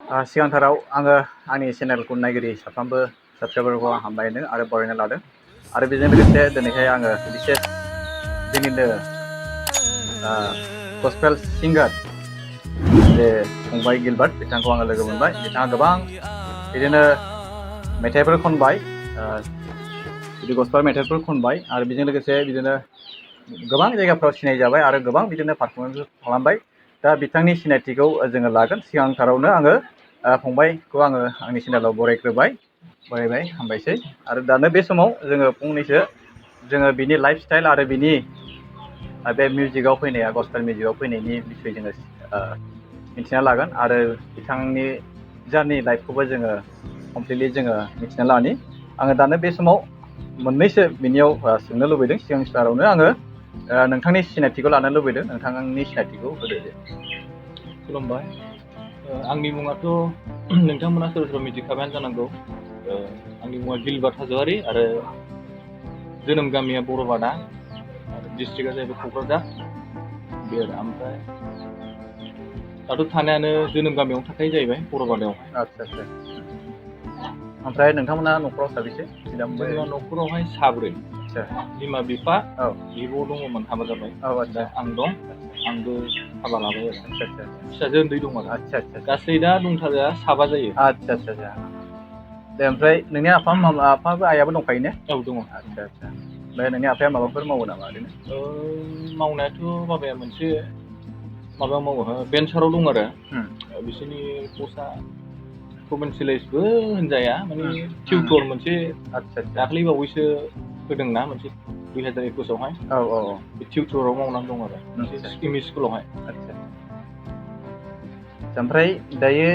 सिगांथाराव आङो आंनि चेनेलखौ नायगिरि साफ्रोमबो साबस्क्राइबारखौ हामबाय होदों आरो बरायना लादों आरो बेजों लोगोसे दिनैहाय आङो बिसेस जोंनिनो गस्पेल सिंगार जे फंबाय गिलबार्ट बिथांखौ आङो लोगो मोनबाय। बिथाङा गोबां बिदिनो मेथाइफोर खनबाय, बिदि गस्पेल मेथाइफोर खनबाय आरो बेजों लोगोसे बिदिनो गोबां जायगाफ्राव सिनायजाबाय आरो गोबां बिदिनो पारफरमेन्स खालामबाय। दा बिथांनि सिनायथिखौ जोङो लागोन। सिगांथारावनो आङो फंबायखौ आङो आंनि चेनेलाव बरायबाय हामबायसै। आरो दानो बे समाव जोङो फंनैसो जोङो बिनि लाइफ स्टाइल आरो बिनि बे मिउजिकआव फैनाया गस्पेल मिउजिकआव फैनायनि बिसय जोङो मिथिना लागोन आरो बिथांनि जारनि लाइफखौबो जोङो कमप्लिटलि जोङो मिथिना लानि। आङो दानो बे समाव मोननैसो बिनियाव सोंनो लुबैदों। सिगां स्टारावनो आङो नोंथांनि सिनायथिखौ लानो लुबैदों। नोंथांनि सिनायथिखौ होदो दे। खुलुमबाय। आंनि मुङाथ' नोंथांमोना सोरबा सोरबा मिथिखाबायानो जानांगौ। आंनि मुङा गिलबार्ट हाज'वारि आरो जोनोम गामिया बर'बादा आरो डिस्ट्रिक्टआ जाहैबाय क'क्राझार। बे आरो ओमफ्राय दाथ' थानायानो जोनोम गामियावनो थाखायो जाहैबाय बर'बादायावहाय। आदसा आदसा। ओमफ्राय नोंथांमोना न'खराव साबेसे? जोंना न'खरावहाय साब्रै। आदसा बिमा बिफा औ बिब' दङमोन, हाबा जाबाय। औ दा आदसा आं दं, आदसा आंबो हाबा लाबाय आरो आदसा आदसा फिसाजो उन्दै दं आरो। आदसा आदसा गासै दा दंथारो साबा जायो। आदसा आदसा। दे ओमफ्राय नोंनि आफाबो आइयाबो दंखायो ने? औ दङ। आदसा आदसा। ओमफ्राय नोंनि आफाया माबाफोर मावो नामा ओरैनो? मावनायाथ' बाबाया मोनसे माबा मावो, बेन्साराव दं आरो। उम बिसोरनि पस्टआ प्रभिन्सियेलाइसबो होनजाया, माने उम टिउटर मोनसे आदसा आदसा दाख्लै बावैसो होदोंना मोनसे 2021आवहाय। औ औ बे टिउटराव मावनानै दं आरो मोनसे आदसा एम इ स्कुलावहाय। आदसा। ओमफ्राय दायो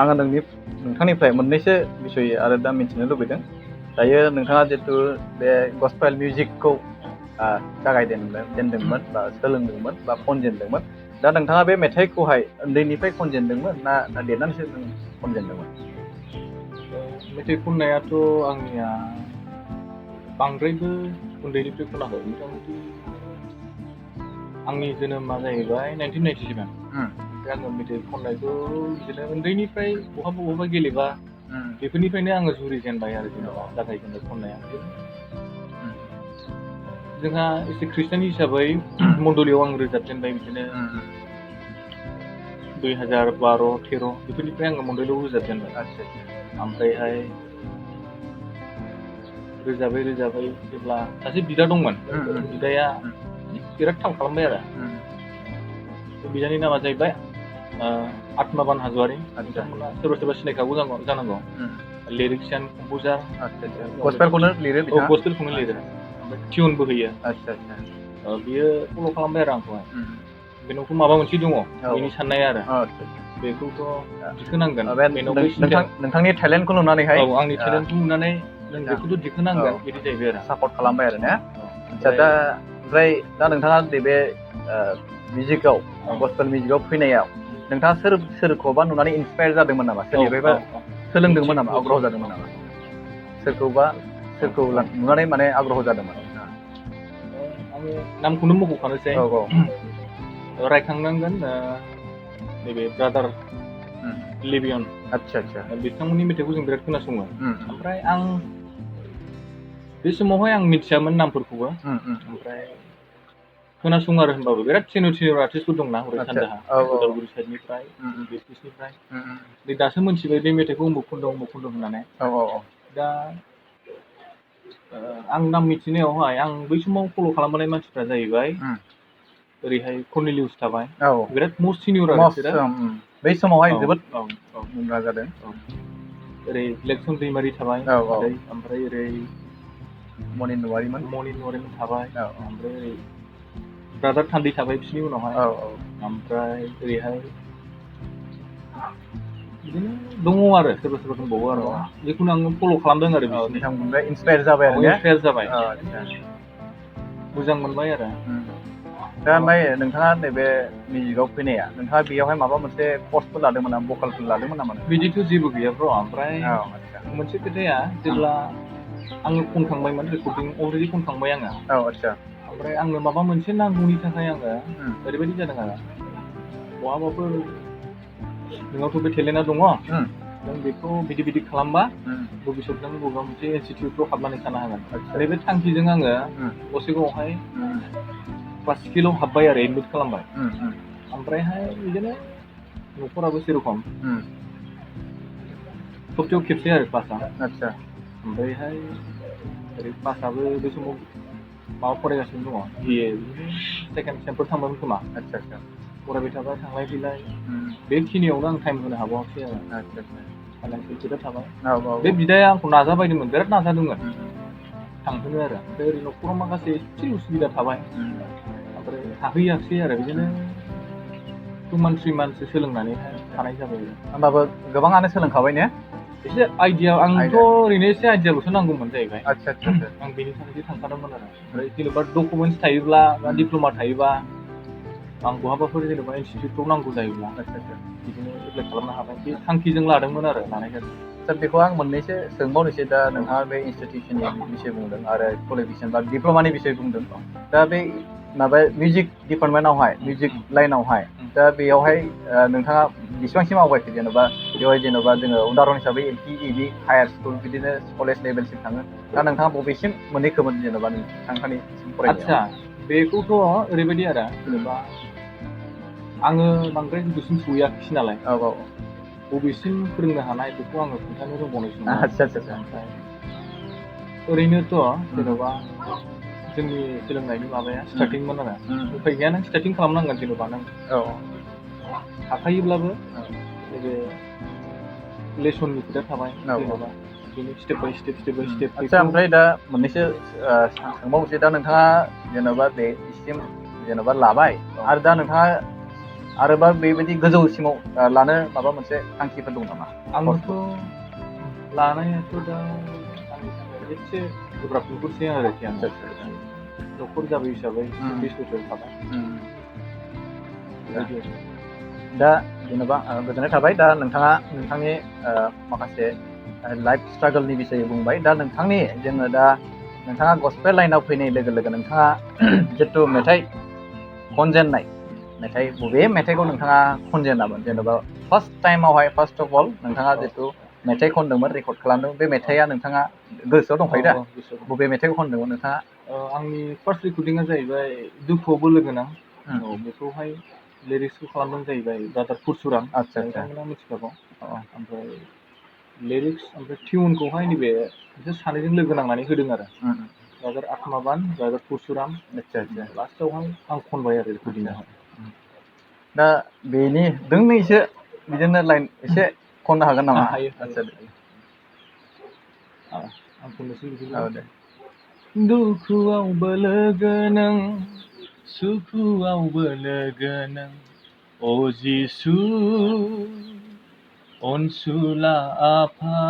आङो नोंथांनिफ्राय मोननैसो बिसय आरो दा मिथिनो लुबैदों। दायो नोंथाङा जितु बे गस्पेल मिउजिकखौ जागायजेनदोंमोन बा सोलोंदोंमोन बा खनजेनदोंमोन। दा नोंथाङा बे मेथाइखौहाय उन्दैनिफ्राय खनजेनदोंमोन ना देरनानैसो खनजेनदोंमोन? मेथाइ खननायाथ' आंनिया बांद्रायबो उन्दैनिफ्राय खनाखै। मथा मथि आंनि जोनोमा जाहैबाय 1997। ओमफ्राय आङो मेथाइ खननायखौ बिदिनो उन्दैनिफ्राय बहाबा गेलेबा बेफोरनिफ्रायनो आङो जुरिजेनबाय आरो, जेनेबा जागायजेननाय खननाया। जोंहा एसे खृष्टान हिसाबै मण्डलीयाव आं रोजाबजेनबाय बिदिनो 2012-13 बेफोरनिफ्राय आङो मण्डलीयाव रोजाबजेनबाय। आदसा आदसा। ओमफ्रायहाय रोजाबै जेब्ला सासे बिदा दंमोन, बिदाया बिराद थाल खालामबाय आरो। बिदानि नामा जाहैबाय आत्माबान हाज'वारि। आदसा नोंथांमोना सोरबा सोरबा सिनायखागौ जानांगौ। लिरिक्सियान, कम्प'जार। गस्पेलखौनो लिरो औ, बिथाङा? गस्पेलखौनो लिरो, आदसा ओमफ्राय टिउनबो होयो। आदसा आदसा। बियो फल' खालामबाय आरो आंखौहाय। बेनावथ' माबा मोनसे दङ, बेनि साननाय आरो। बेखौथ' दिखोनांगोन, बे बेनावबो एसे नोंथांनि टेलेन्टखौ नुनानैहाय औ, आंनि टेलेन्टखौ नुनानै नों बेखौथ' दिखोनांगोन, बिदि जाहैबाय आरो। सापर्ट खालामबाय आरो ने? आदसा। ओमफ्राय दा नोंथाङा बे मिउजिकआव, गस्पेल मिउजिकआव फैनायाव नोंथाङा सोरखौबा नुनानै इन्सपायार जादोंमोन नामा? सोरनिफ्रायबा सोलोंदोंमोन नामा? आग्रह जादोंमोन नामा? सोरखौ नुनानै माने आग्रह जादोंमोन? आङो नामखौनो मख'खानोसै। औ औ। रायखांनांगोन नैबे ब्रादार लिबियन। आदसा आदसा। बिथांमोननि मेथाइखौ जों बिराद खोनासङो। ओमफ्राय आं बे समावहाय आं मिथियामोन नामफोरखौबो। ओमफ्राय खोनासङो आरो, होनबाबो बिराद सिनियर आर्टिस्टफोर दंना हरै आदसा सानजाहा औ औ उदालगुरि साइडनिफ्राय, दासो मोनथिबाय बे मेथाइखौ उमुक खनदों होननानै। औ औ औ। दा आं नाम मिथिनायावहाय, आं बै समाव फल' खालामबोनाय मानसिफ्रा जाहैबाय ओरैहाय कर्नेलियास थाबाय, औ बिराद मस्ट सिनियर आरो बिसोरो। बै समावहाय औ जोबोद औ औ मुंदांखा जादों। औ। ओरै इलेक्सन दैमारि थाबाय औ औ। आदै, ओमफ्राय ओरै मनिन औवारिमोन थाबाय, औ ओमफ्राय ओरै ब्रादार थान्दै थाबाय बिसोरनि उनावहाय। औ ओमफ्राय ओरैहाय बिदिनो दङ आरो, सोरबा सोरबा दंबावो औ आरो। जिखुनु आङो फल' खालामदों आरो औ बिसोरनि। बिथांमोननिफ्राय इन्सपायार जाबाय आरो ने? इन्सपायार जाबाय, औ आदसा। मोजां मोनबाय आरो। दा ओमफ्राय नोंथाङा नैबे मिउजिकआव फैनाया, नोंथाङा बेयावहाय माबा मोनसे कर्सफोर लादोंमोन नामा? भकालफोर लादोंमोन नामा नोंथाङा? बिदिथ' जेबो गैया ब्र'। ओमफ्राय औ आदसा। मोनसे खोथाया, जेब्ला आङो खनखांबायमोन, रेकर्डिं अलरेडि खनखांबाय आङो। औ आदसा। ओमफ्राय आंनो माबा मोनसे नांगौनि थाखाय आङो ओरैबायदि जादों आरो, बहाबाफोर नोंनावथ' बे टेलेन्टआ दङ उम नों बेखौ बिदि खालामबा उम भबिष्यत नों बबेबा मोनसे इनस्टिटिउटफ्राव हाबनानै थानो हागोन आदसा आरो बे थांखिजों आङो उम गसाइगावआवहाय उम क्लास स्किलाव हाबबाय आरो एडमिट खालामबाय उम ओमफ्रायहाय बिदिनो न'खराबो जेरखम उम सप्तायाव खेबसे आरो क्लासा आदसा ओमफ्रायहाय ओरै क्लासाबो बे समाव माबा फरायगासिनो दङ बिए सेकेन्ड सेमफोर थांबायमोन खोमा आदसा आदसा फरायबाय थाबाय थांलाय फैलाय उम बेखिनियावनो आं टाइम होनो हाबावाखै आरो आदसा आदसा फाइनान्सियेल खोथा थाबाय औ औ बे बिदाया आंखौ नाजाबायदोंमोन बिराद नाजादोंमोन उम थांहोनो आरो ओमफ्राय ओरै न'खराव माखासे एसे उसुबिदा थाबाय उम ओमफ्राय हाहैयाखसै आरो बिदिनो 2 months 3 monthsसो सोलोंनानैहाय थानाय जाबाय आरो होमबाबो गोबाङानो सोलोंखाबाय ने एसे आइडिया आंथ' आयदा ओरैनो एसे आइडियाल'सो नांगौमोन जाहैबाय आदसा आदसा आदसा आं बेनि थाखायसो थांखादोंमोन आरो ओमफ्राय जेनेबा डकुमेन्टस थायोब्ला बा डिप्ल'मा थायोबा आं बहाबाफोर जेनेबा इनस्टिटिउटफ्राव नांगौ जायोब्ला आदसा आदसा बिदिनो एप्लाइ खालामनो हाबाय बे थांखिजों लादोंमोन आरो लानाय जादों सार बेखौ आं मोननैसो सोंबावनोसै दा नोंथाङा बे इनस्टिटिउसननि बिसय बुंदों आरो क्वालिफिकेसन बा डिप्ल'मानि बिसय बुंदों दा बे माबा मिउजिक डिपार्टमेन्टआवहाय मिउजिक लाइनावहाय दा बेयावहाय नोंथाङा बेसेबांसिम आवगायखो जेन'बा बेवहाय जेन'बा जोङो उदाहरन हिसाबै L P E higher school बिदिनो कलेज लेभेलसिम थाङो दा नोंथाङा बबेसिम मोनहैखोमोन जेन'बा नोंथांनिसिम आदसा फरायनायाव बेखौथ' ओरैबायदि आरो जेनेबा आङो बांद्राय गोजौसिम सहैयाखिसै नालाय औ औ बबेसिम फोरोंनो हानाय बेखौ आङो खोन्थानो रोंबावनायसो नङा आदसा आदसा ओमफ्राय ओरैनोथ' उम जेन'बा जोंनि सोलोंनायनि माबाया स्टार्टिंमोन आरो उम उफाय गैया नों स्टार्टिं खालामनांगोन जेन'बा नों औ हाखायोब्लाबो नैबे लेसननि खोथा थाबाय औ जेन'बा बिदिनो स्टेप बाय स्टेप आदसा ओमफ्राय दा मोननैसो सोंबावनोसै दा नोंथाङा जेन'बा बेसिम जेन'बा लाबाय आरो दा नोंथाङा आरोबा बेबायदि गोजौसिमाव लानो माबा मोनसे थांखिफोर दं नामा आंथ' लानायाथ' दा आंनि थाखाय एसे गोब्राब नुहुरसै आरोखि आं न'खर जाबाय हिसाबै बेस्थ' थाबाय बेबायदि आरो दा जेन'बा गोजोननाय थाबाय दा नोंथाङा नोंथांनि माखासे लाइफ स्ट्रागोलनि बिसयै बुंबाय दा नोंथांनि जोङो दा नोंथाङा गस्पेल लाइनाव फैनाय लोगो लोगो नोंथाङा जिथु मेथाइ खनजेननाय मेथाइ बबे मेथाइखौ नोंथाङा खनजेनामोन जेन'बा फार्स्ट टाइमावहाय फार्स्ट अफ अल नोंथाङा जिथु मेथाइ खनदोंमोन रेकर्ड खालामदोंमोन बे मेथाइआ नोंथाङा गोसोआव दंखायो दा गोसोआव दं। बबे मेथाइखौ खनदोंमोन नोंथाङा आंनि फार्स्ट रेकर्डिंआ जाहैबाय दुखुआवबो लोगोनां बेखौहाय लिरिक्सखौ खालामदों जाहैबाय ब्रादार पुरसुराम आदसा आदसा नोंथांमोना मिथिखागौ अ ओमफ्राय लिरिक्स ओमफ्राय टिउनखौहाय नैबे बिसोर सानैजों लोगो नांनानै होदों आरो ब्रादार आत्माबान ब्रादार पुरसुराम आदसा आदसा लास्टावहाय आं खनबाय आरो आदसा रेकर्डिंआवहाय दा बेनि दोंनैसो बिदिनो लाइन एसे खननो हागोन नामा हायो आदसा आं खननोसै बिदिब्ला औ दे दुखुआवबो लोगो नों सुखुआवबो लोगो नों अ जिसु अनसुला आफा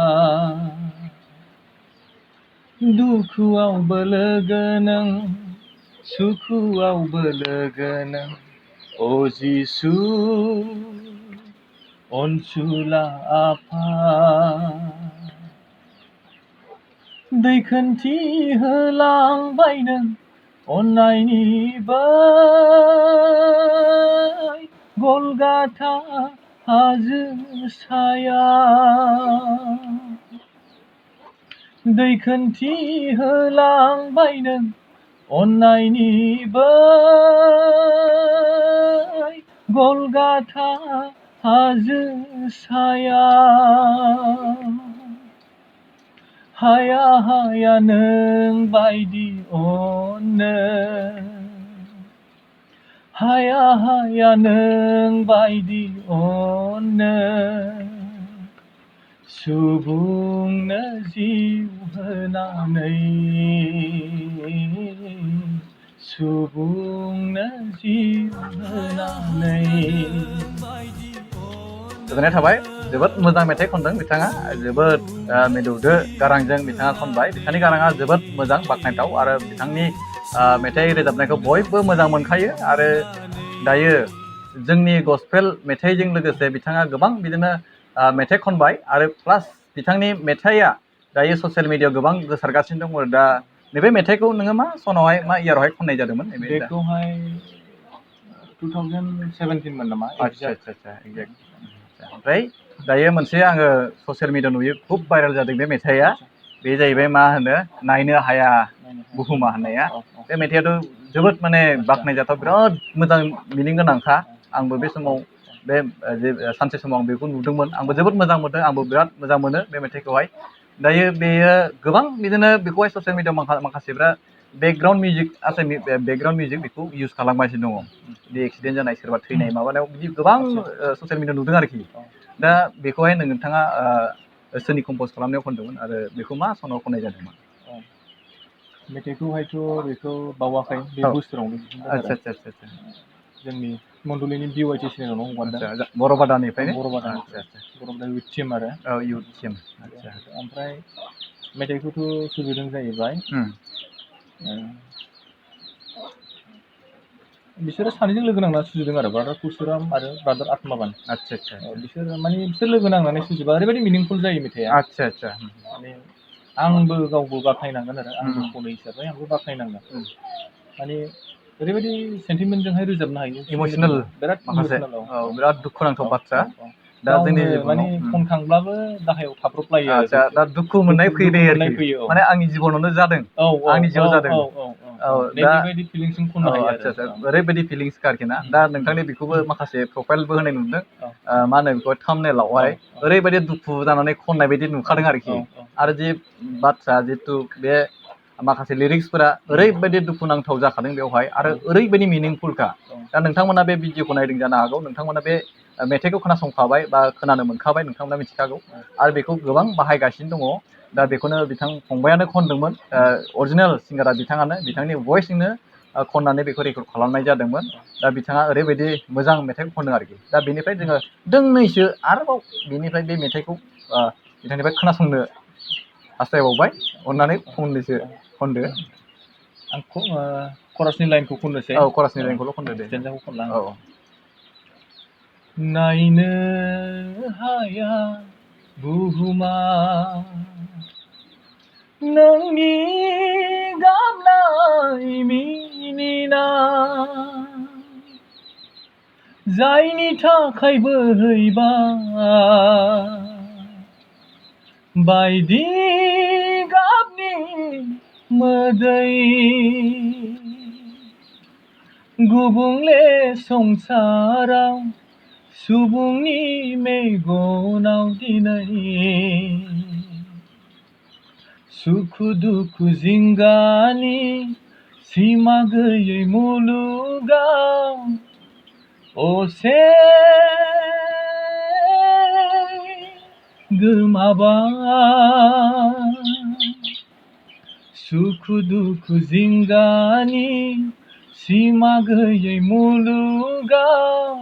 दुखुआवबो लोगो नों सुखुआवबो लोगो नों अ जिसु अनसुला आफा दै खोनथि होलांबाय नों अननायनि बै गलगाथा हाजो सायाव दै खोनथि होलांबाय नों अननायनि बै गलगाथा हाजो सायाव हाया हाया नों बायदि अननो हाया हाया नों बायदि अननो सुबुंनो जिउ होनानै सुबुंनो जिउ होनानै गोजोननाय थाबाय जोबोद मोजां मेथाइ खनदों बिथाङा जोबोद मिलौदो गारांजों बिथाङा खनबाय बिथांनि गाराङा जोबोद मोजां बाख्नायथाव आरो बिथांनि मेथाइ रोजाबनायखौ बयबो मोजां मोनखायो आरो दायो जोंनि गस्पेल मेथाइजों लोगोसे बिथाङा गोबां बिदिनो मेथाइ खनबाय आरो प्लास बिथांनि मेथाइआ दायो ससियेल मिडियायाव गोबां गोसारगासिनो दङ दा नैबे मेथाइखौ नोङो मा सनावहाय मा इयारावहाय खननाय जादोंमोन बेखौहाय 2017 मोन नामा आदसा आदसा आदसा एक्जेक्ट ओमफ्राय दायो मोनसे आङो ससियेल मिडिया नुयो खुब भाइरेल जादों बे मेथाइआ बे जाहैबाय मा होनो नायनो हाया बुहुमा होननाया बे मेथाइआथ' जोबोद माने बाख्नायजाथाव बिराद मोजां मिनिं गोनांखा आंबो बे समाव बे जे सानसे समाव आं बेखौ नुदोंमोन आंबो जोबोद मोजां मोनदों आंबो बिराद मोजां मोनो बे मेथाइखौहाय दायो बेयो गोबां बिदिनो बेखौहाय ससियेल मिडियाआव माखासेफ्रा बेकग्राउन्ड मिउजिक बेकग्राउन्ड मिउजिक बेखौ इउज खालामगासिनो दङ बे एक्सिडेन्ट जानाय सोरबा थैनाय माबानायाव बिदि गोबां ससियेल मिडियाआव नुदों आरोखि दा बेखौहाय नोंथाङा सोरनि कम्पज खालामनायाव खनदोंमोन आरो बेखौ मा सनाव खननाय जादोंमोन मेथाइखौहायथ' बेखौ बावाखै बे बोसोरावनो आदसा जोंनि मण्डलिनि BYT चेनेलावनो हगारदों बर'बादानिफ्रायनो बर'बादा इउथ टिम आरो इउथ टिम ओमफ्राय मेथाइखौथ' सुजुदों जाहैबाय बिसोरो सानैजों लोगो नांना सुजुदों आरो ब्रादार परसुराम आरो ब्रादार आत्माबान आदसा बिसोर लोगो नांनानै सुजुबा ओरैबायदि मिनिंफुल जायो मेथाइआ आदसा माने आंबो गावबो बाख्नायनांगोन आरो आंबो खनो हिसाबै आंबो बाख्नायनांगोन माने ओरैबायदि सेन्टिमेन्टजोंहाय रोजाबनो हायो इमसनेल बिराद माखासे इमसनेल बिराद दुखुनांथाव बाथ्रा दा गावनो जोंनि माने जिबनाव खनखांब्लाबो गाहायाव थाब्रबलायो आदसा दा दुखु मोननाय फैयो आरोखि औ माने आंनि जिबनावनो जादों आंनि जिउआव जादों दा बेबायदि फिलिंसजों खननो हायो आदसा ओरैबायदि फिलिंस आरोखि ना दा नोंथांनि बेखौबो माखासे प्रफाइलबो होनाय नुदों मा होनो बेखौ थाम्बनेइलावहाय ओरैबायदि दुखु जानानै खननाय बायदि नुखादों आरोखि आरो जि बाथ्रा जितु बे माखासे लिरिक्सफोरा ओरैबायदि दुखुनांथाव जाखादों बेवहाय आरो ओरैबायदि मिनिंफुलखा दा नोंथांमोना बे भिडिअखौ नायदों जानो हागौ नोंथांमोना बे मेथाइखौ खोनासंखाबाय बा खोनानो मोनखाबाय नोंथांमोना मिथिखागौ आरो बेखौ गोबां बाहायगासिनो दङ दा बेखौनो बिथां फंबायानो खनदोंमोन अरिजिनेल सिंगारा बिथाङानो बिथांनि भइसजोंनो खननानै बेखौ रेकर्ड खालामनाय जादोंमोन दा बिथाङा ओरैबायदि मोजां मेथाइखौ खनदों आरोखि दा बेनिफ्राय जोङो दोंनैसो आरोबाव बेनिफ्राय बे मेथाइखौ बिथांनिफ्राय खोनासंनो हास्थायबावबाय अननानै फंनैसो खनदो आं खरासनि लाइनखौ खननोसै खरासनि लाइनखौल' खनदो दे स्टेन्जाखौ खनला नायनो हाया बुहुमा नोंनि गाबनाय मिनिनाय जायनि थाखाय बोहैबाय बायदि गाबनि मोदै गुबुंले संसाराव सुबुंनि मेगनाव दिनै सुखु दुखु जिंगानि सिमा गैयै मुलुगाव असे गोमाबाय सुखु दुखु जिंगानि सिमा गैयै मुलुगाव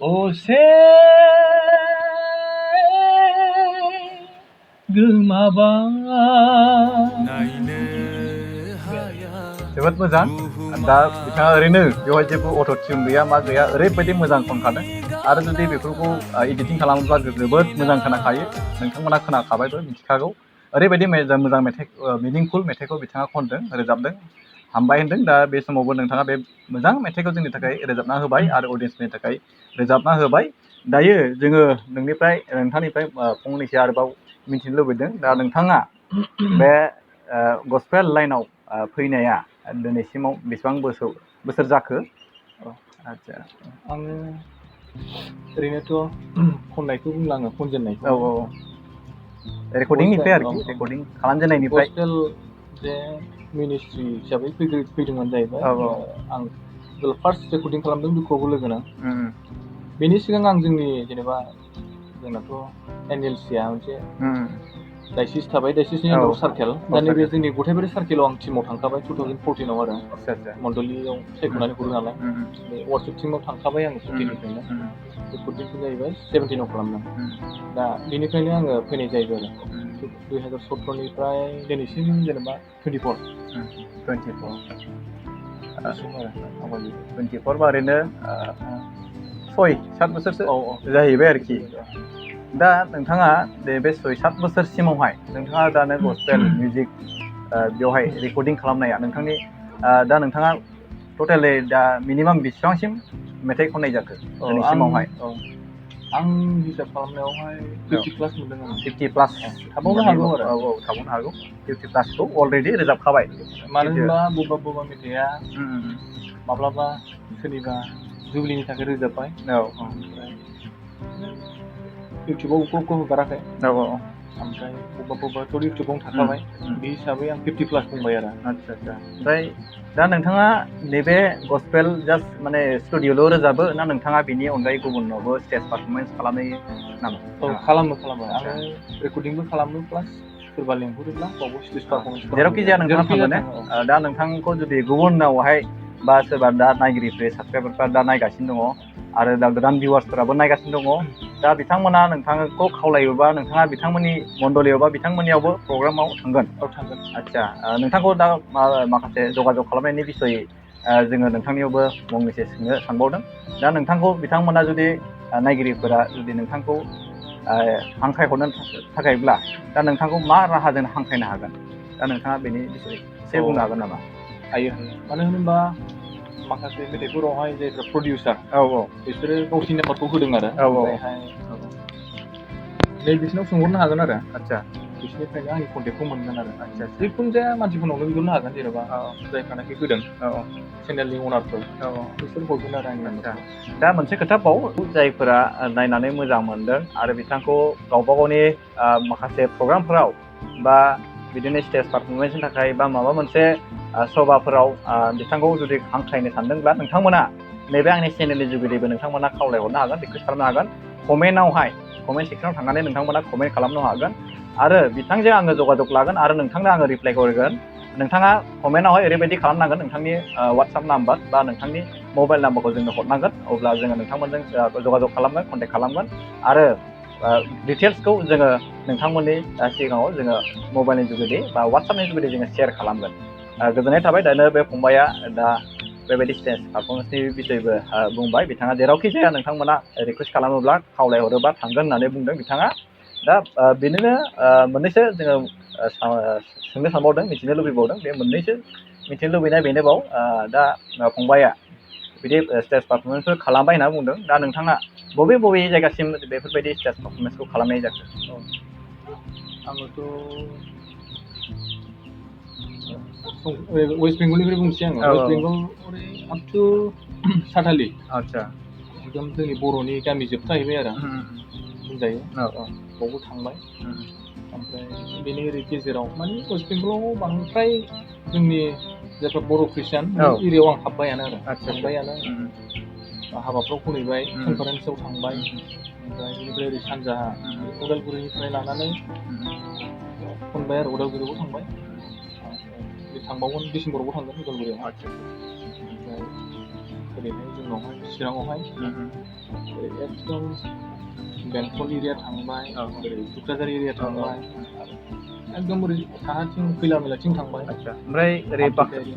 असे गोमाबाय जोबोद मोजां दा बिथाङा ओरैनो बेवहाय जेबो अट' टिउन गैया मा गैया ओरैबायदि मोजां खनखादों आरो जुदि बेफोरखौ एडिटिं खालामोब्ला जोबोद मोजां खोनाखायो नोंथांमोना खोनाखाबायबो मिथिखागौ ओरैबायदि मोजां मेथाइ मिनिंफुल मेथाइखौ बिथाङा खनदों रोजाबदों हामबाय होनदों दा बे समावबो नोंथाङा बे मोजां मेथाइखौ जोंनि थाखाय रोजाबना होबाय आरो अडियन्सनि थाखाय रोजाबना होबाय दायो जोङो नोंथांनिफ्राय फंनैसो आरोबाव मिथिनो लुबैदों दा नोंथाङा बे गस्पेल लाइनाव फैनाया दिनैसिमाव बेसेबां बोसोर जाखो आदसा आङो ओरैनोथ' खननायखौ बुंला आङो खनजेननायखौ रेकर्डिंनिफ्राय आरोखि रेकर्डिं खालामजेननायनिफ्राय गस्पेल जे मिनिस्ट्रि हिसाबै फैदोंमोन जाहैबाय आं फार्स्ट रेकर्डिं खालामदों दुखुआवबो लोगोनां बेनि सिगां आं जोंनि जेनेबा जोंनाथ' NLC-आ मोनसे डाइसिस थाबाय डाइसिसनि आन्दाराव सार्केल दा नैबे जोंनि गथायबारि सार्केलाव आं टिमाव थांखाबाय 2014आव आरो मण्डलियाव सायख'नानै हरो नालाय बे वार्कशप टिमाव थांखाबाय आङो 14निफ्रायनो रेकर्डिंखौ जाहैबाय 17आव खालामदों दा बेनिफ्रायनो आङो फैनाय जाहैबाय आरो 2017निफ्राय दिनैसिम जेनेबा 24 बा ओरैनो 6-7 बोसोरसो जाहैबाय आरोखि दा नोंथाङा बे 6-7 बोसोरसिमावहाय नोंथाङा दानो गस्पेल मिउजिक बेवहाय रेकर्डिं खालामनाया नोंथांनि दा नोंथाङा टटेलि दा मिनिमाम बेसेबांसिम मेथाइ खननाय जाखो दिनैसिमावहाय आं हिसाब खालामनायावहाय 50 प्लास मोनदों आं 50 प्लास थाबावनो हागौ आरो औ थाबावनो हागौ 50 प्लासखौ अलरेडि रोजाबखाबाय मानो होनबा बबेबा मेथाइआ उम माब्लाबा सोरनिबा जुबलिनि थाखाय रोजाबबाय औ ओमफ्राय इउटुबाव बेखौ हगाराखै औ ओमफ्राय बबेबाथ' इउटुबावनो थाखाबाय बे हिसाबै आं 50 प्लास बुंबाय आरो आदसा ओमफ्राय दा नोंथाङा नैबे गस्पेल जास्ट माने स्टुडिअ'ल' रोजाबो ना नोंथाङा बेनि अनगायै गुबुनावबो स्टेज पारफरमेन्स खालामहैयो नामा? औ खालामो आङो रेकर्डिंबो खालामो प्लास सोरबा लेंहरोब्ला बावबो स्टेज पारफरमेन्स जेरावखि जाया नोंथाङा थांगोन ने दा नोंथांखौ जुदि गुबुनावहाय बा सोरबा दा नायगिरिफोर साबसक्राइबारफ्रा दा नायगासिनो दङ आरो दा गोदान भिउवार्सफोराबो नायगासिनो दङ दा बिथांमोना नोंथांखौ खावलायोबा नोंथाङा बिथांमोननि मण्डलियाव बा बिथांमोननियावबो प्रग्रामाव थांगोन आदसा नोंथांखौ दा माखासे जगाजग खालामनायनि बिसयै जोङो नोंथांनियावबो फंनैसो सोंनो सानबावदों दा नोंथांखौ बिथांमोना जुदि नायगिरिफोरा जुदि नोंथांखौ हांख्रायहरनो थाखायब्ला दा नोंथांखौ मा राहाजों हांख्रायनो हागोन दा नोंथााङा बेनि बिसयै एसे बुंनो हागोन नामा? हायो मानो होनोबा माखासे मेथाइफोरावहाय जायफ्रा प्रडिउसार औ बिसोरो गावसिनि नाम्बारखौ होदों आरो औ ओमफ्रायहाय नै बिसिनाव सोंहरनो हागोन आरो आदसा बिसोरनिफ्रायनो आंनि कन्टेक्टखौ मोनगोन आरो आदसा जिखुनु जाया मानसिफोरनावनो बिहरनो हागोन जेनेबा जायफ्रानाखि होदों चेनेलनि अनारफोर बिसोर हरगोन आरो आंनि नाम्बारखौ दा मोनसे खोथा बाव जायफोरा नायनानै मोजां मोनदों आरो बिथांखौ गावबा गावनि माखासे प्रग्रामफोराव बा बिदिनो स्टेज पारफरमेन्सनि थाखाय बा माबा मोनसे सभाफोराव बिथांखौ जुदि हांख्रायनो सानदोंब्ला नोंथांमोना नैबे आंनि चेनेलनि जुगिदिबो नोंथांमोना खावलायहरनो हागोन रिकुवेस्ट खालामनो हागोन कमेन्ट सेक्सनाव थांनानै नोंथांमोना कमेन्ट खालामनो हागोन आरो बिथांजों आङो जगाजग लागोन आरो नोंथांनो आङो रिप्लाइ हरगोन नोंथाङा कमेन्टआवहाय ओरैबायदि खालामनांगोन नोंथांनि वाट्सएप नाम्बार बा नोंथांनि मबाइल नाम्बारखौ जोंनो हरनांगोन अब्ला जोङो नोंथांमोनजों जगाजग खालामगोन कन्टेक्ट खालामगोन आरो डिटेल्सखौ जोङो नोंथांमोननि सिगाङाव जोङो मबाइलनि जुगेदि बा वाट्सएपनि जुगेदि जोङो शेयार खालामगोन गोजोननाय थाबाय दानो बे फंबाया दा बेबायदि स्टेज पारफरमेन्सनि बिसयबो बुंबाय बिथाङा जेरावखि जाया नोंथांमोना रिकुवेस्ट खालामोब्ला खावलायहरोबा थांगोन होननानै बुंदों बिथाङा दा बेनिनो मोननैसो जोङो सोंनो सानबावदों मिथिनो लुबैबावदों बे मोननैसो मिथिनो लुबैनाय बेनोबाव दा फंबाया बिदि स्टेज पारफरमेन्सफोर खालामबाय होनना बुंदों दा नोंथाङा बबे जायगासिम बेफोरबायदि स्टेज पारफरमेन्सखौ खालामनाय जाखो? आङोथ' वेस्ट बेंगलनिफ्राय बुंसै आङो वेस्ट बेंगल आप टु सातालि आदसा एकदम जोंनि बर'नि गामि जोबथाहैबाय आरो बुंजायो बावबो थांबाय ओमफ्राय बेनि ओरै गेजेराव माने वेस्ट बेंगलाव बांद्राय जोंनि जायफ्रा बर' ख्रिस्टियान एरियायाव आं हाब्बायानो आरो थांबायानो हाबाफ्राव खनहैबाय कनफारेन्सआव थांबाय ओमफ्राय बेनिफ्राय ओरै सानजाहा उदालगुरिनिफ्राय लानानै खनबाय आरो उदालगुरियावबो थांबाय थांबावगोन डिसेम्बरावबो थांगोन उदालगुरियाव ओमफ्राय ओरैहाय जोंनावहाय चिराङावहाय एकदम बेंटल एरिया थांबाय ओरै टुक्राझार एरिया थांबाय एकदम ओरै साहाथिं खैला मैलाथिं थांबाय ओमफ्राय ओरै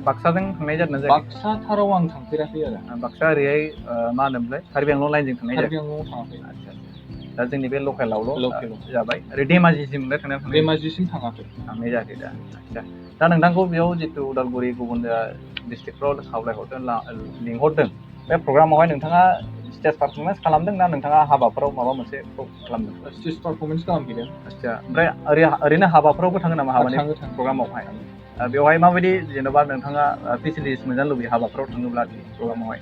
बाक्साजों थांनाय जादोंना जायाखै? बाक्साथाराव आं थांफेराखै आरो बाक्सा ओरैहाय मा होनोमोनलाय कार्बि आंलं लाइनजों थांनाय जायाखै? कार्बि आंलंआव थाङाखै दा जोंनि बे लकेलावल' जाबाय ओरै धेमाजिसिम धेमाजिसिम थाङाखै थांनाय जायाखै दा आदसा दा नोंथांखौ बेयाव जितु उदालगुरि गुबुन डिस्ट्रिक्टफ्राव खावलायहरदों लिंहरदों बे प्रग्रामावहाय नोंथाङा स्टेज पारफरमेन्स खालामदों ना नोंथाङा हाबाफोराव माबा मोनसे खालामदों? स्टेज पारफरमेन्स खालामहैदों। आदसा ओमफ्राय ओरैनो हाबाफोरावबो थाङो नामा हाबानि प्रग्रामावहाय? बेवहाय माबायदि जेन'बा नोंथाङा फेसिलिटिस मोनजानो लुबैयो हाबाफोराव थाङोब्ला प्रग्रामावहाय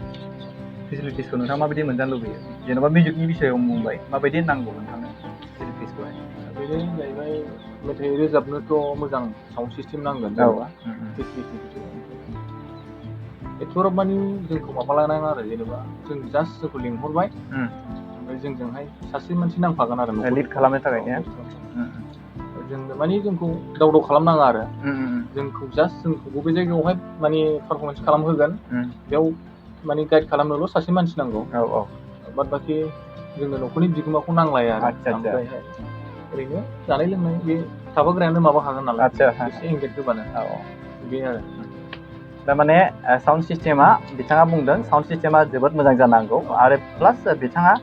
फेसिलिटिसखौ नोंथाङा माबायदि मोनजानो लुबैयो जेन'बा मिउजिकनि बिसयाव बुंबाय माबायदि नांगौ नोंथांनो फेसिलिटिसखौहाय? बेनो जाहैबाय मेथाइ रोजाबनोथ' मोजां साउन्ड सिस्टेम नांगोन जेनेबा एथ'ग्राब मानि जोंखौ माबा लानाङा आरो जेनेबा जों जास्ट जोंखौ लिंहरबाय ओमफ्राय जोंजोंहाय सासे मानसि नांफागोन आरो लिड खालामनो थाखाय ने जों मानि जोंखौ दावदाव खालामनाङा आरो जोंखौ जास्ट जोंखौ बबे जायगायावहाय माने पारफरमेन्स खालामहोगोन बेयाव माने गाइड खालामनोल' सासे मानसि नांगौ बाद बाखि जोंनो न'खरनि बिगोमाखौ नांलाया आरो ओमफ्रायहाय ओरैनो जानाय लोंनाय बे थाफाग्रायानो माबाखागोन नालाय एसे एंगेज होबानो बे आरो थारमाने साउन्ड सिस्टेमा बिथाङा बुंदों साउन्ड सिस्टेमा जोबोद मोजां जानांगौ आरो प्लास बिथाङा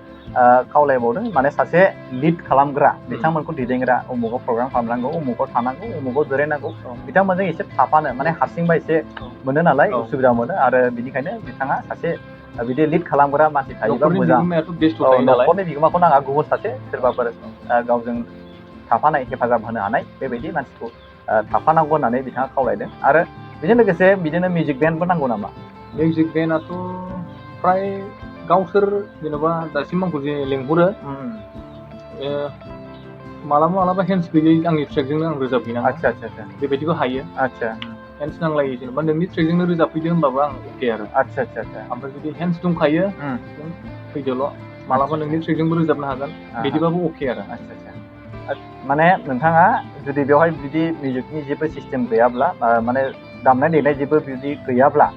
खावलायबावदों माने सासे लिड खालामग्रा बिथांमोनखौ दैदेनग्रा उमुगाव प्रग्राम खालामनांगौ उमुगाव थानांगौ उमुगाव जिरायनांगौ बिथांमोनजों एसे थाफानो माने हारसिंबा एसे मोनो नालाय उसुबिदा मोनो आरो बिनिखायनो बिथाङा सासे बिदि लिड खालामग्रा मानसि थायोबा न'खरनि मोजां बिगोमायाथ' बेस्थ' थायो नालाय न'खरनि बिगोमाखौ नाङा गुबुन सासे सोरबाफोर गावजों थाफानाय हेफाजाब होनो हानाय बेबायदि मानसिखौ थाफानांगौ होननानै बिथाङा खावलायदों आरो बेजों लोगोसे बिदिनो मिउजिक बेन्डबो नांगौ नामा? मिउजिक बेन्डआथ' फ्राय गावसोर जेन'बा दासिम आंखौ जे लेंहरो मालाबा हेन्स गैयै आंनि ट्रेकजोंनो आं रोजाबहैनांगौ आदसा बेबायदिबो हायो आदसा हेन्स नांलायो जेनेबा नोंनि ट्रेकजोंनो रोजाबफैदो होनबाबो आं अके आरो आदसा ओमफ्राय जुदि हेन्स दंखायो नों फैदोल' मालाबा नोंनि ट्रेकजोंबो रोजाबनो हागोन बिदिबाबो अके आरो माने नोंथाङा जुदि बेवहाय बिदि मिउजिकनि जेबो सिस्टेम गैयाब्ला माने दामनाय देनाय जेबो बिदि गैयाब्ला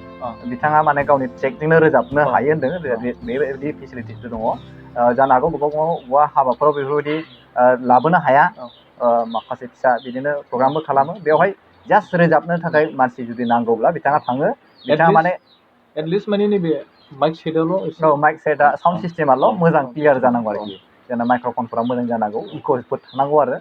बिथाङा माने गावनि ट्रेकजोंनो रोजाबनो हायो होन्दों बेबायदि फेसिलिटिसबो दङ जानो हागौ बबेबा हाबाफोराव बेफोरबायदि लाबोनो हाया माखासे फिसा बिदिनो प्रग्रामबो खालामो बेवहाय जास्ट रोजाबनो थाखाय मानसि जुदि नांगौब्ला बिथाङा थाङो बिथाङा माने एटलिस्ट माने नैबे माइक सेटआवल' माइक सेटआ साउन्ड सिस्टेमाल' मोजां क्लियार जानांगौ आरोखि जोंना माइक्र'फनफोरा मोजां जानांगौ इक'फोर थानांगौ आरो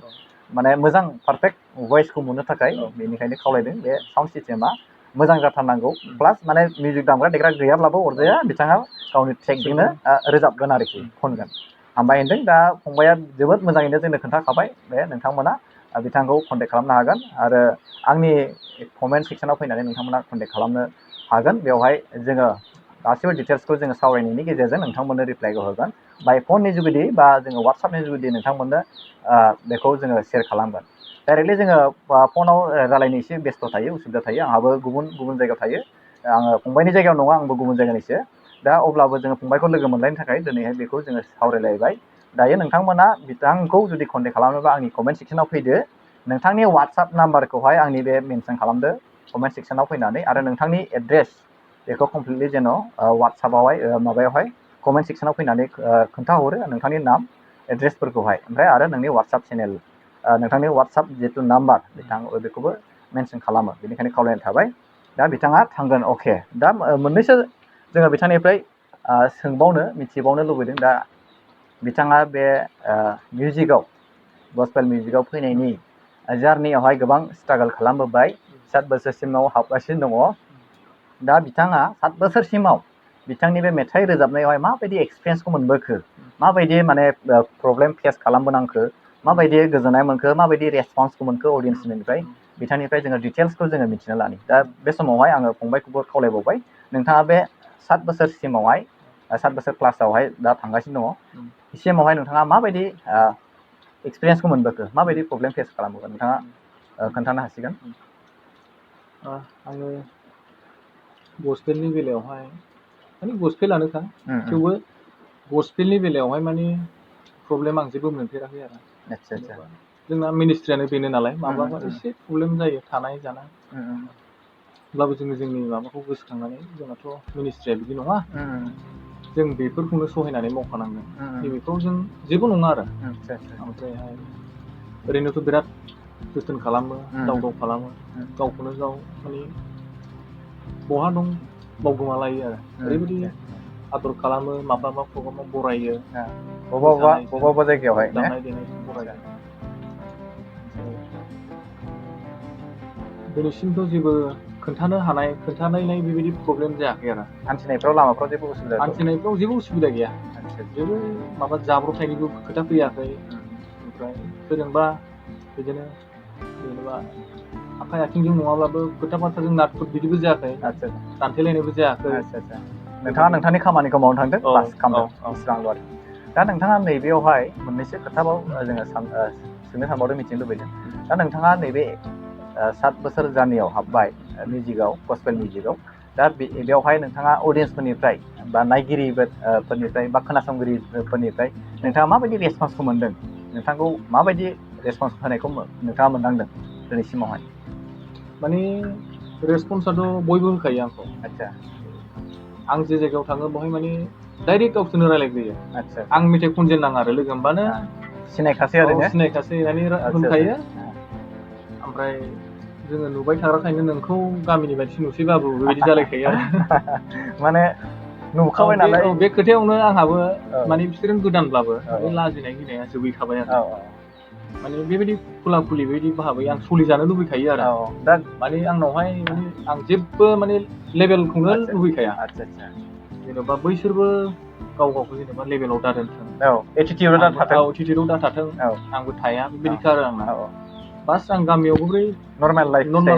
माने मोजां पारफेक्ट भइसखौ मोननो थाखाय बेनिखायनो खावलायदों बे साउन्ड सिस्टेमा मोजां जाथारनांगौ प्लास माने मिउजिक दामग्रा देग्रा गैयाब्लाबो अरजाया बिथाङा गावनि ट्रेकजोंनो रोजाबगोन आरोखि खनगोन हामबाय होनदों दा फंबाया जोबोद मोजाङैनो जोंनो खोन्थाखाबाय बे नोंथांमोना बिथांखौ कन्टेक्ट खालामनो हागोन आरो आंनि कमेन्ट सेक्सनाव फैनानै नोंथांमोना कन्टेक्ट खालामनो हागोन बेवहाय जोङो गासैबो डिटेल्सखौ जोङो सावरायनायनि गेजेरजों नोंथांमोननो रिप्लाइखौ होगोन बाय फननि जुगिदि बा जोङो वाट्सएपनि जुगिदि नोंथांमोननो बेखौ जोङो शेयार खालामगोन डाइरेक्टलि जोङो फनाव रायलायनो एसे बेस्थ' थायो उसुबिदा थायो आंहाबो गुबुन जायगायाव थायो आङो फंबायनि जायगायाव नङा आंबो गुबुन जायगानिसो दा अब्लाबो जोङो फंबायखौ लोगो मोनलायनो थाखाय दिनैहाय बेखौ जोङो सावरायलायबाय दायो नोंथांमोना बिथांखौ जुदि कन्टेक्ट खालामोबा आंनि कमेन्ट सेक्सनाव फैदो नोंथांनि वाट्सएप नाम्बारखौहाय आंनि बे मेनसन खालामदो कमेन्ट सेक्सनाव फैनानै आरो नोंथांनि एड्रेस बेखौ कमप्लिटलि जेन' वाट्सएपआवहाय माबायावहाय कमेन्ट सेक्सनाव फैनानै खोन्थाहरो नोंथांनि नाम एड्रेसफोरखौहाय ओमफ्राय आरो नोंनि वाट्सएप चेनेल नोंथांनि वाट्सएप जिथु नाम्बार बिथां बेखौबो मेनसन खालामो बेनिखायनो खावलायनाय थाबाय दा बिथाङा थांगोन अके दा मोननैसो जोङो बिथांनिफ्राय सोंबावनो मिथिबावनो लुबैदों दा बिथाङा बे मिउजिकआव गस्पेल मिउजिकआव फैनायनि जार्नियावहाय गोबां स्ट्रागोल खालामबोबाय 7 बोसोरसिमाव हाबगासिनो दङ दा बिथाङा 7 बोसोरसिमाव बिथांनि बे मेथाइ रोजाबनायावहाय माबायदि एक्सपिरियेन्सखौ मोनबोखो माबायदि माने प्रब्लेम फेस खालामबोनांखो माबायदि गोजोननाय मोनखो माबायदि रेसपन्सखौ मोनखो अडियेन्सनिफ्राय बिथांनिफ्राय जोङो डिटेल्सखौ जोङो मिथिनो लानि दा बे समावहाय आङो फंबायखौबो खावलायबावबाय नोंथाङा बे 7 बोसोरसिमावहाय 7 बोसोर प्लासावहाय दा थांगासिनो दङ सिमावहाय नोंथाङा माबायदि एक्सपिरियेन्सखौ मोनबोखो माबायदि प्रब्लेम फेस खालामबोखो नोंथाङा खोन्थानो हासिगोन आङो गस्पेलनि बेलायावहाय माने गस्पेलानोखा थेवबो गस्पेलनि बेलायावहाय माने प्रब्लेम आं जेबो मोनफेराखै आरो जोंना मिनिस्ट्रियानो बेनो नालाय माब्लाबा एसे प्रब्लेम जायो थानाय जानाय अब्लाबो जोङो जोंनि माबाखौ गोसोखांनानै जोंनाथ' मिनिस्ट्रिया बिदि नङा जों बेफोरखौनो सहायनानै मावखानांगोन नैबेफ्राव जों जेबो नङा आरो ओमफ्रायहाय ओरैनोथ' बिराद जोथोन खालामो दाव खालामो गावखौनो गाव माने बहा दं बावगोमालायो आरो ओरैबायदि आदर खालामो माब्लाबा प्रग्रामाव बरायो बबेबा जायगायावहाय दामनाय देनाय बरायो दिनैसिमथ' जेबो खोन्थानायनाय बेबायदि प्रब्लेम जायाखै आरो हान्थिनायफ्राव लामाफ्राव जेबो उसुबिदा हान्थिनायफ्राव जेबो उसुबिदा गैया जेबो माबा जाब्रबथायनिबो खोथा फैयाखै ओमफ्राय सोरजोंबा बिदिनो जेनेबा आखाइ आथिंजों नङाब्लाबो खोथा बाथ्राजों नाथुर बिदिबो जायाखै दानथेलायनायबो जायाखै नोंथाङा नोंथांनि खामानिखौ मावनो थांदों बास खालामदों बेसेबांल' आरो दा नोंथाङा नैबेयावहाय मोननैसो खोथाबाव जोङो सोंनो थांबावदों मिथिनो लुबैदों दा नोंथाङा नैबे 7 बोसोर जार्नियाव हाबबाय मिउजिकआव गस्पेल मिउजिकआव दा बेयावहाय नोंथाङा अडियेन्सफोरनिफ्राय बा नायगिरिफोरनिफ्राय बा खोनासंगिरिफोरनिफ्राय नोंथाङा माबायदि रेसपन्सखौ मोनदों नोंथांखौ माबायदि रेसपन्स होनायखौ नोंथाङा मोनदांदों दिनैसिमावहाय माने रेसपन्सआथ' बयबो होखायो आंखौ आं जे जायगायाव थाङो बेवहाय माने डाइरेक्ट गावसोरनो रायलायग्रोयो आं मेथाइ खनजेननाङा आरो लोगो हमबानो सिनायखासै होननानै होनखायो ओमफ्राय जोङो नुबाय थाग्राखायनो नोंखौ गामिनि बायदि नुसैबाबो बेबायदि जालायखायो आरो माने नुखाबाय नालाय बे खोथायावनो आंहाबो माने बिसोरजों गोदानब्लाबो बे लाजिनाय गिनाया जोबहैखाबाय आरो माने बेबायदि खुला खुलि बेबायदि भाबै आं सोलिजानो लुबैखायो आरो दा माने आंनावहाय माने आं जेबो माने लेभेलखौनो लुबैखाया जेनेबा बैसोरबो गाव गावखौ जेनेबा लेभेलाव दा दोनथों औ एटिटिउडआ थाथों एटिटिउडआव दा थाथों औ आंबो थाया बेबायदिखा आरो आंना औ बास आं गामियावबो बोरै नर्मेल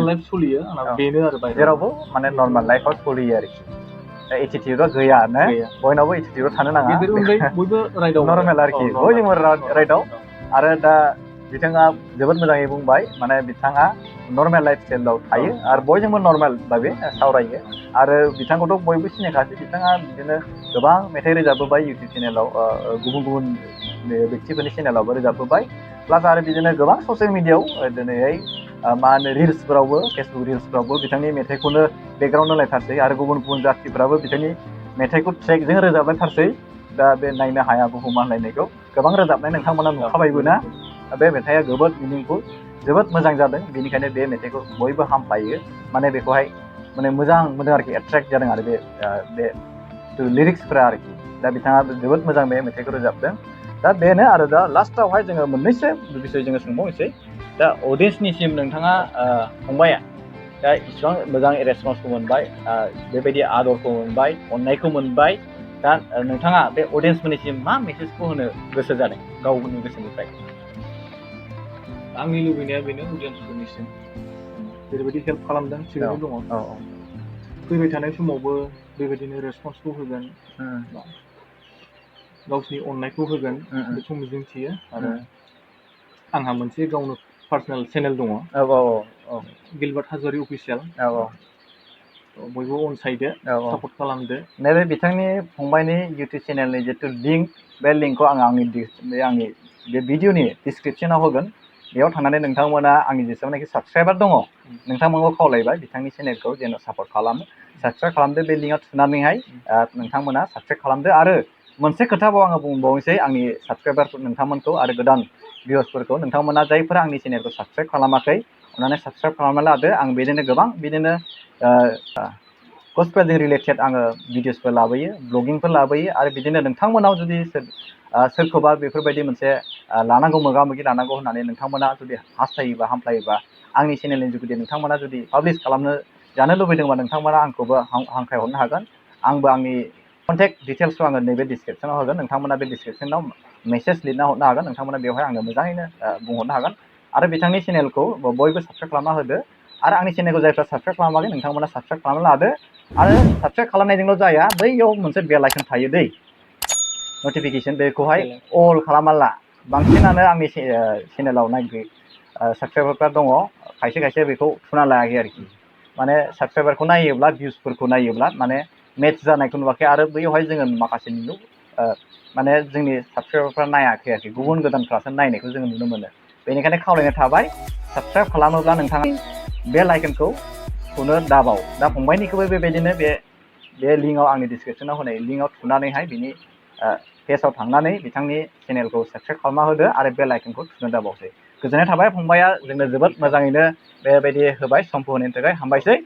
लाइफ सोलियो आंना औ बेनो आरो बायह्रायाव जेरावबो माने नर्मेल लाइफआव सोलियो आरोखि एटिटिउडआ गैयानो गैया बयनावबो एटिटिउडआव थानो नाङा गेदेर उन्दै बयबो राइडआव नर्मेल आरोखि बयजोंबो राइडआव आरो दा बिथाङा जोबोद मोजाङै बुंबाय माने बिथाङा नर्मेल लाइफ स्टाइलाव थायो आरो बयजोंबो नर्मेल भाबै सावरायो आरो बिथांखौथ' बयबो सिनायखासै बिथाङा बिदिनो गोबां मेथाइ रोजाबबोबाय इउटुब चेनेलाव गुबुन गुबुन व्यक्तिफोरनि चेनेलावबो रोजाबबोबाय प्लास आरो बिदिनो गोबां ससियेल मिडियायाव दिनैहाय मा होनो रिल्सफोरावबो फेसबुक रिल्सफोरावबो बिथांनि मेथाइखौनो बेकग्राउन्ड होलायथारसै आरो गुबुन गुबुन जाथिफ्राबो बिथांनि मेथाइखौ ट्रेकजों रोजाबलायथारसै दा बे नायनो हाया बुहुमा होनलायनायखौ गोबां रोजाबनाय नोंथांमोना नुखाबायबो ना बे मेथाइआ जोबोद मिनिंफुल जोबोद मोजां जादों बेनिखायनो बे मेथाइखौ बयबो हामफ्लायो माने बेखौहाय माने मोजां मोनदों आरोखि एट्रेक्ट जादों आरो बे लिरिक्सफोरा आरोखि दा बिथाङा जोबोद मोजां बे मेथाइखौ रोजाबदों दा बेनो आरो दा लास्टावहाय जोङो मोननैसो बिसय जोङो सोंबावनोसै दा अडियन्सनिसिम नोंथाङा फंबाया दा इसिबां मोजां रेसपन्सखौ मोनबाय बेबायदि आदरखौ मोनबाय अननायखौ मोनबाय दा नोंथाङा बे अडियन्सफोरनिसिम मा मेसेजखौ होनो गोसो जादों गावनि गोसोनिफ्राय आंनि लुबैनाया बेनो अडियन्सफोरनिसिम जेरैबायदि हेल्प खालामदों थिगैनो दङ फैबाय थानाय समावबो बेबायदिनो रेसपन्सखौ होगोन गावसिनि अननायखौ होगोन बेखौ मिजिंथियो आरो आंहा मोनसे गावनो पार्सनेल चेनेल दङ गिलबार्ट हाज'वारि अफिसियेल बयबो अनसायदो सापर्ट खालामदो नैबे बिथांनि फंबायनि इउटुब चेनेलनि जितु लिंक बे लिंकखौ आंनि बे भिडिअनि डिसक्रिपसनाव होगोन बेयाव थांनानै नोंथांमोना आंनि जेसेबांनाखि साबसक्राइबार दङ नोंथांमोनखौ खावलायबाय बिथांनि चेनेलखौ जेन' सापर्ट खालामो साबसक्राइब खालामदो बे लिंकआव थुनानैहाय नोंथांमोना साबसक्राइब खालामदो आरो मोनसे खोथाबाव आङो बुंबावनोसै आंनि साबसक्राइबारफोर नोंथांमोनखौ आरो गोदान भिउवार्सफोरखौ नोंथांमोना जायफोरा आंनि चेनेलखौ साबसक्राइब खालामाखै अननानै साबसक्राइब खालामना लादो आं बिदिनो गोबां बिदिनो गस्पेलजों रिलेटेड आङो भिडिअसफोर लाबोयो ब्लगिंफोर लाबोयो आरो बिदिनो नोंथांमोनाव जुदि सोरखौबा बेफोरबायदि मोनसे लानांगौ मोगा मोगि लानांगौ होननानै नोंथांमोना जुदि हास्थायोबा हामफ्लायोबा आंनि चेनेलनि जुगुदि नोंथांमोना जुदि पाब्लिश खालामनो जानो लुबैदोंबा नोंथांमोना आंखौबो हांख्रायहरनो हागोन आंबो आंनि कन्टेक्ट डिटेल्सखौ आङो नैबे डिसक्रिपसनाव होगोन नोंथांमोना बे डिसक्रिपसनाव मेसेज लिरना हरनो हागोन नोंथांमोना बेवहाय आंनो मोजाङैनो बुंहरनो हागोन आरो बिथांनि चेनेलखौ बयबो साबसक्राइब खालामना होदो आरो आंनि चेनेलखौ जायफ्रा साबसक्राइब खालामाखै नोंथांमोना साबसक्राइब खालामना लादो आरो साबसक्राइब खालामनायजोंल' जाया बैयाव मोनसे बेल आइकन थायो दै नटिफिकेसन बेखौहाय अल खालामना ला बांसिनानो आंनि चेनेलाव नायग्रि साबसक्राइबारफ्रा दङ खायसे खायसे बेखौ थुना लायाखै आरोखि माने साबसक्राइबारखौ नायोब्ला भिउसफोरखौ नायोब्ला माने मेट्च जानायखौ नुवाखै आरो बैयावहाय जोङो माखासे माने जोंनि साबसक्राइबारफ्रा नायाखै आरोखि गुबुन गोदानफ्रासो नायनायखौ जोङो नुनो मोनो बेनिखायनो खावलायनाय थाबाय साबसक्राइब खालामोब्ला नोंथाङा बेल आइकनखौ थुनो दाबाव दा फंबायनिखौबो बेबायदिनो बे लिंकआव आंनि डिसक्रिपसनाव होनाय लिंकआव थुनानैहाय बिनि पेजाव थांनानै बिथांनि चेनेलखौ साबसक्राइब खालामना होदो आरो बेल आइकनखौ थुनो दाबावसै गोजोननाय थाबाय फंबाया जोंनो जोबोद मोजाङैनो बेबायदि होबाय समखौ होनायनि थाखाय हामबायसै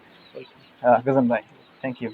गोजोनबाय थेंक इउ